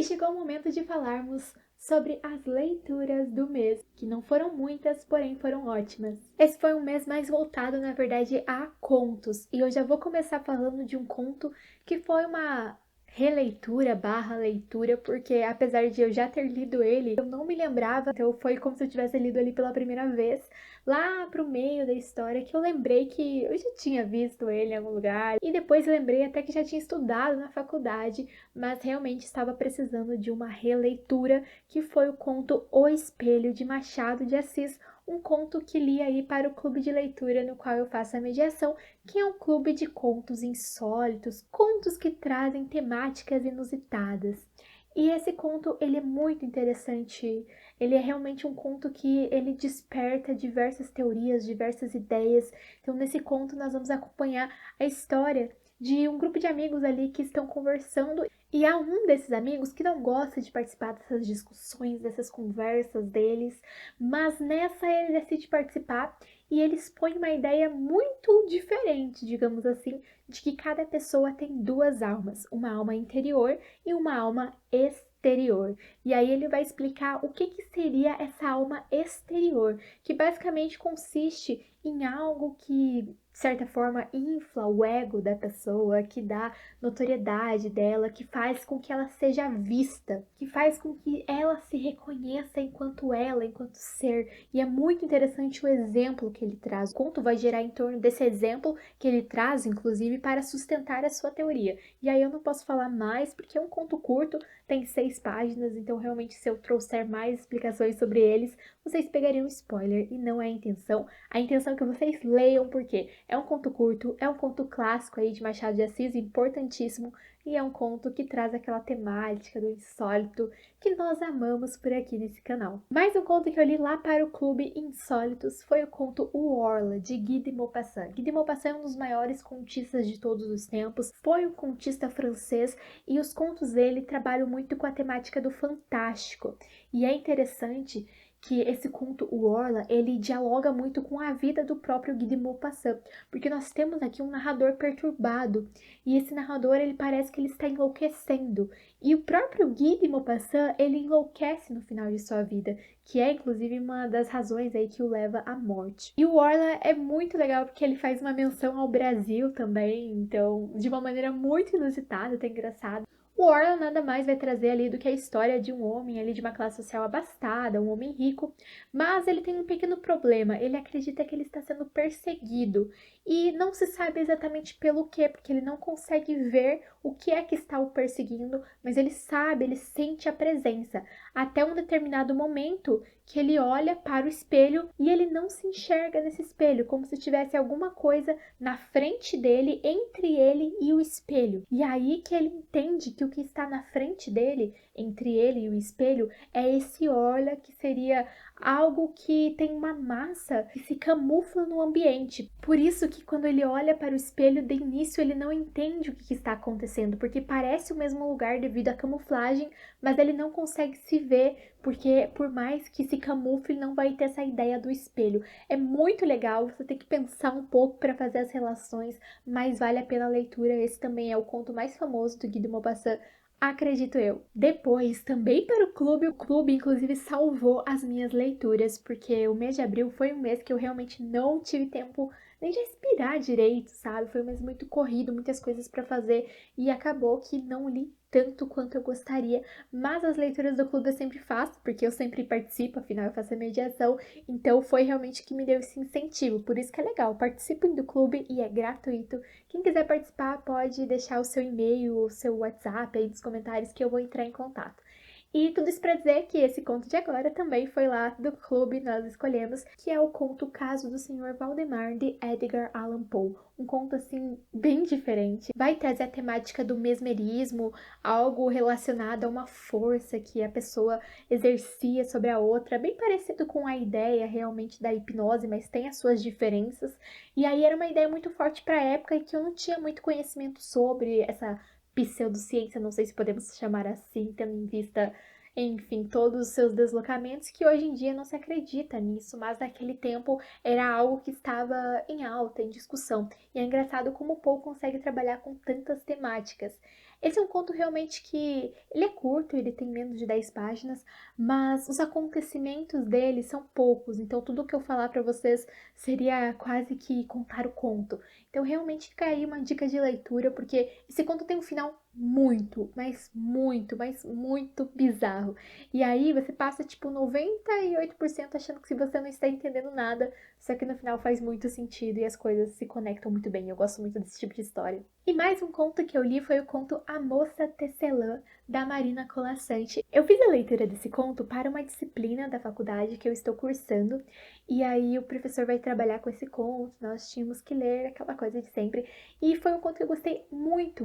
chegou o momento de falarmos sobre as leituras do mês, que não foram muitas, porém foram ótimas. Esse foi um mês mais voltado, na verdade, a contos, e eu já vou começar falando de um conto que foi uma releitura barra leitura, porque apesar de eu já ter lido ele, eu não me lembrava, então foi como se eu tivesse lido ele pela primeira vez, lá pro meio da história, que eu lembrei que eu já tinha visto ele em algum lugar, e depois lembrei até que já tinha estudado na faculdade, mas realmente estava precisando de uma releitura, que foi o conto O Espelho, de Machado de Assis, um conto que li aí para o clube de leitura no qual eu faço a mediação, que é um clube de contos insólitos, contos que trazem temáticas inusitadas. E esse conto, ele é muito interessante, ele é realmente um conto que ele desperta diversas teorias, diversas ideias. Então nesse conto nós vamos acompanhar a história de um grupo de amigos ali que estão conversando, e há um desses amigos que não gosta de participar dessas discussões, dessas conversas deles, mas nessa ele decide participar e ele expõe uma ideia muito diferente, digamos assim, de que cada pessoa tem duas almas, uma alma interior e uma alma exterior. E aí ele vai explicar o que seria essa alma exterior, que basicamente consiste em algo que, de certa forma, infla o ego da pessoa, que dá notoriedade dela, que faz com que ela seja vista, que faz com que ela se reconheça enquanto ela, enquanto ser. E é muito interessante o exemplo que ele traz. O conto vai girar em torno desse exemplo que ele traz, inclusive, para sustentar a sua teoria. E aí eu não posso falar mais, porque é um conto curto, tem 6 páginas, então realmente se eu trouxer mais explicações sobre eles, vocês pegariam spoiler, e não é a intenção. A intenção é que vocês leiam, porque é um conto curto, é um conto clássico aí de Machado de Assis, importantíssimo, e é um conto que traz aquela temática do insólito que nós amamos por aqui nesse canal. Mais um conto que eu li lá para o Clube Insólitos foi o conto O Orla, de Guy de Maupassant. Guy de Maupassant é um dos maiores contistas de todos os tempos, foi um contista francês, e os contos dele trabalham muito com a temática do fantástico. E é interessante que esse conto, o Orla, ele dialoga muito com a vida do próprio Guy de Maupassant, porque nós temos aqui um narrador perturbado, e esse narrador, ele parece que ele está enlouquecendo, e o próprio Guy de Maupassant, ele enlouquece no final de sua vida, que é inclusive uma das razões aí que o leva à morte. E o Orla é muito legal porque ele faz uma menção ao Brasil também, então, de uma maneira muito inusitada, até engraçada. O Orla nada mais vai trazer ali do que a história de um homem ali de uma classe social abastada, um homem rico, mas ele tem um pequeno problema, ele acredita que ele está sendo perseguido e não se sabe exatamente pelo quê, porque ele não consegue ver o que é que está o perseguindo, mas ele sabe, ele sente a presença, até um determinado momento que ele olha para o espelho e ele não se enxerga nesse espelho, como se tivesse alguma coisa na frente dele, entre ele e o espelho. E aí que ele entende que o que está na frente dele, entre ele e o espelho, é esse Orla, que seria algo que tem uma massa que se camufla no ambiente. Por isso que quando ele olha para o espelho, de início ele não entende o que está acontecendo, porque parece o mesmo lugar devido à camuflagem, mas ele não consegue se ver, porque por mais que se camufle, não vai ter essa ideia do espelho. É muito legal, você tem que pensar um pouco para fazer as relações, mas vale a pena a leitura. Esse também é o conto mais famoso do Guy de Maupassant, acredito eu. Depois, também para o clube inclusive salvou as minhas leituras, porque o mês de abril foi um mês que eu realmente não tive tempo nem de respirar direito, sabe? Foi um mês muito corrido, muitas coisas para fazer, e acabou que não li tanto quanto eu gostaria, mas as leituras do clube eu sempre faço, porque eu sempre participo, afinal eu faço a mediação, então foi realmente que me deu esse incentivo, por isso que é legal, participem do clube e é gratuito. Quem quiser participar pode deixar o seu e-mail, o seu WhatsApp aí nos comentários que eu vou entrar em contato. E tudo isso para dizer que esse conto de agora também foi lá do clube, nós escolhemos, que é o conto Caso do Senhor Valdemar, de Edgar Allan Poe. Um conto, assim, bem diferente. Vai trazer a temática do mesmerismo, algo relacionado a uma força que a pessoa exercia sobre a outra, bem parecido com a ideia realmente da hipnose, mas tem as suas diferenças. E aí era uma ideia muito forte para a época e que eu não tinha muito conhecimento sobre essa pseudociência, não sei se podemos chamar assim, tendo em vista, enfim, todos os seus deslocamentos, que hoje em dia não se acredita nisso, mas naquele tempo era algo que estava em alta, em discussão. E é engraçado como o Poe consegue trabalhar com tantas temáticas. Esse é um conto realmente que ele é curto, ele tem menos de 10 páginas, mas os acontecimentos dele são poucos, então tudo que eu falar pra vocês seria quase que contar o conto. Então realmente fica aí uma dica de leitura, porque esse conto tem um final mas muito bizarro. E aí você passa tipo 98% achando que se você não está entendendo nada, só que no final faz muito sentido e as coisas se conectam muito bem. Eu gosto muito desse tipo de história. E mais um conto que eu li foi o conto A Moça Tecelã, da Marina Colasanti. Eu fiz a leitura desse conto para uma disciplina da faculdade que eu estou cursando, e aí o professor vai trabalhar com esse conto, nós tínhamos que ler aquela coisa de sempre, e foi um conto que eu gostei muito.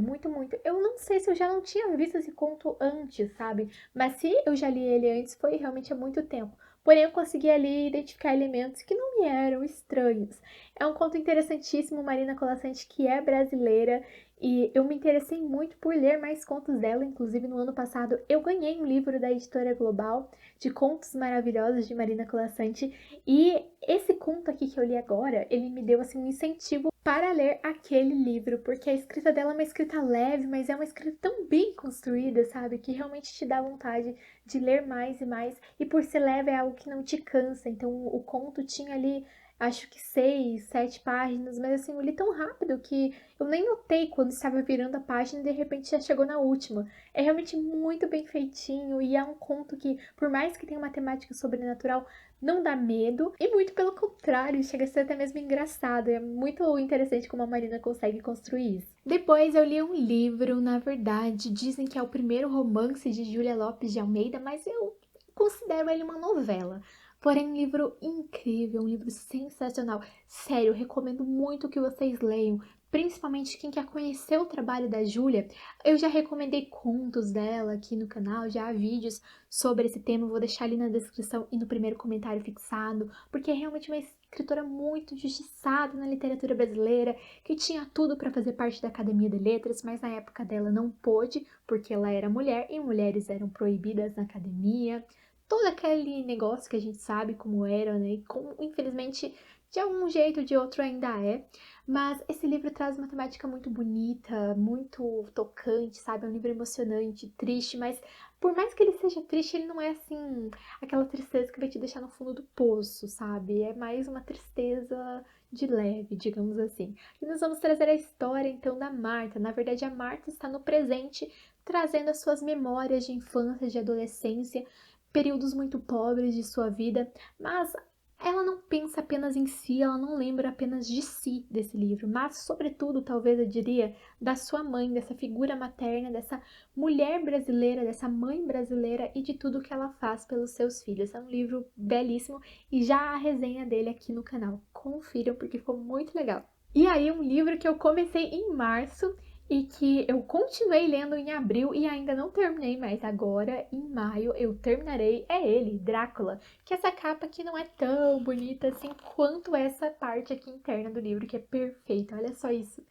Eu não sei se eu já não tinha visto esse conto antes, sabe? Mas se eu já li ele antes, foi realmente há muito tempo. Porém, eu consegui ali identificar elementos que não me eram estranhos. É um conto interessantíssimo, Marina Colasanti, que é brasileira, e eu me interessei muito por ler mais contos dela. Inclusive, no ano passado, eu ganhei um livro da Editora Global de contos maravilhosos de Marina Colasanti. E esse conto aqui que eu li agora, ele me deu assim um incentivo para ler aquele livro, porque a escrita dela é uma escrita leve, mas é uma escrita tão bem construída, sabe? Que realmente te dá vontade de ler mais e mais. E por ser leve é algo que não te cansa. Então o conto tinha ali, acho que 6, 7 páginas, mas assim, eu li tão rápido que eu nem notei quando estava virando a página e de repente já chegou na última. É realmente muito bem feitinho e é um conto que, por mais que tenha uma temática sobrenatural, não dá medo e muito pelo contrário, chega a ser até mesmo engraçado. É muito interessante como a Marina consegue construir isso. Depois eu li um livro, na verdade, dizem que é o primeiro romance de Júlia Lopes de Almeida, mas eu considero ele uma novela. Porém, um livro incrível, um livro sensacional. Sério, recomendo muito que vocês leiam, principalmente quem quer conhecer o trabalho da Júlia. Eu já recomendei contos dela aqui no canal, já há vídeos sobre esse tema, eu vou deixar ali na descrição e no primeiro comentário fixado, porque é realmente uma escritora muito injustiçada na literatura brasileira, que tinha tudo para fazer parte da Academia de Letras, mas na época dela não pôde, porque ela era mulher e mulheres eram proibidas na academia. Todo aquele negócio que a gente sabe como era, né? E como, infelizmente, de algum jeito ou de outro ainda é. Mas esse livro traz uma temática muito bonita, muito tocante, sabe? É um livro emocionante, triste, mas por mais que ele seja triste, ele não é assim, aquela tristeza que vai te deixar no fundo do poço, sabe? É mais uma tristeza de leve, digamos assim. E nós vamos trazer a história então da Marta. Na verdade, a Marta está no presente, trazendo as suas memórias de infância, de adolescência, períodos muito pobres de sua vida, mas ela não pensa apenas em si, ela não lembra apenas de si desse livro, mas, sobretudo, talvez eu diria, da sua mãe, dessa figura materna, dessa mulher brasileira, dessa mãe brasileira e de tudo que ela faz pelos seus filhos. É um livro belíssimo e já há a resenha dele aqui no canal. Confiram porque ficou muito legal. E aí, um livro que eu comecei em março e que eu continuei lendo em abril e ainda não terminei, mas agora em maio eu terminarei, é ele, Drácula, que essa capa aqui não é tão bonita assim quanto essa parte aqui interna do livro, que é perfeita, olha só isso.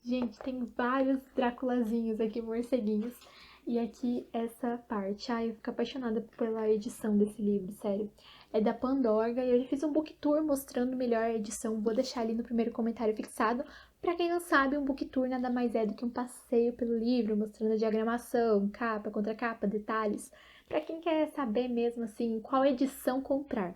Gente, tem vários Dráculazinhos aqui, morceguinhos, e aqui essa parte. Ai, eu fico apaixonada pela edição desse livro, sério. É da Pandorga e eu já fiz um book tour mostrando melhor a edição. Vou deixar ali no primeiro comentário fixado. Pra quem não sabe, um book tour nada mais é do que um passeio pelo livro, mostrando a diagramação, capa, contracapa, detalhes. Pra quem quer saber mesmo, assim, qual edição comprar.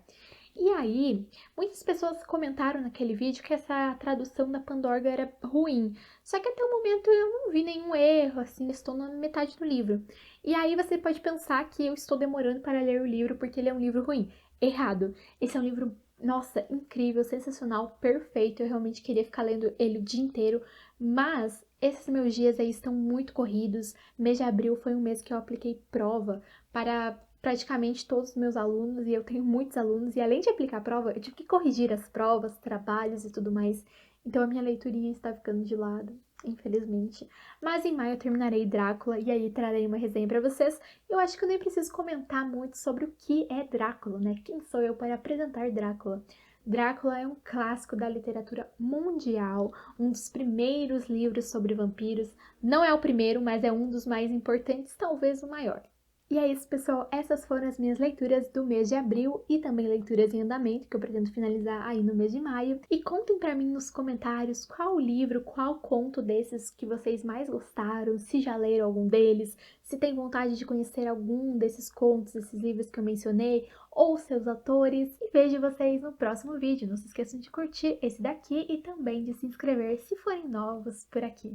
E aí, muitas pessoas comentaram naquele vídeo que essa tradução da Pandorga era ruim. Só que até o momento eu não vi nenhum erro, assim, estou na metade do livro. E aí você pode pensar que eu estou demorando para ler o livro porque ele é um livro ruim. Errado. Esse é um livro, nossa, incrível, sensacional, perfeito. Eu realmente queria ficar lendo ele o dia inteiro, mas esses meus dias aí estão muito corridos. Mês de abril foi um mês que eu apliquei prova para praticamente todos os meus alunos, e eu tenho muitos alunos, e além de aplicar a prova, eu tive que corrigir as provas, trabalhos e tudo mais. Então a minha leiturinha está ficando de lado, infelizmente. Mas em maio eu terminarei Drácula e aí trarei uma resenha para vocês. Eu acho que eu nem preciso comentar muito sobre o que é Drácula, né? Quem sou eu para apresentar Drácula? Drácula é um clássico da literatura mundial, um dos primeiros livros sobre vampiros. Não é o primeiro, mas é um dos mais importantes, talvez o maior. E é isso, pessoal. Essas foram as minhas leituras do mês de abril e também leituras em andamento, que eu pretendo finalizar aí no mês de maio. E contem pra mim nos comentários qual livro, qual conto desses que vocês mais gostaram, se já leram algum deles, se tem vontade de conhecer algum desses contos, desses livros que eu mencionei, ou seus autores. E vejo vocês no próximo vídeo. Não se esqueçam de curtir esse daqui e também de se inscrever se forem novos por aqui.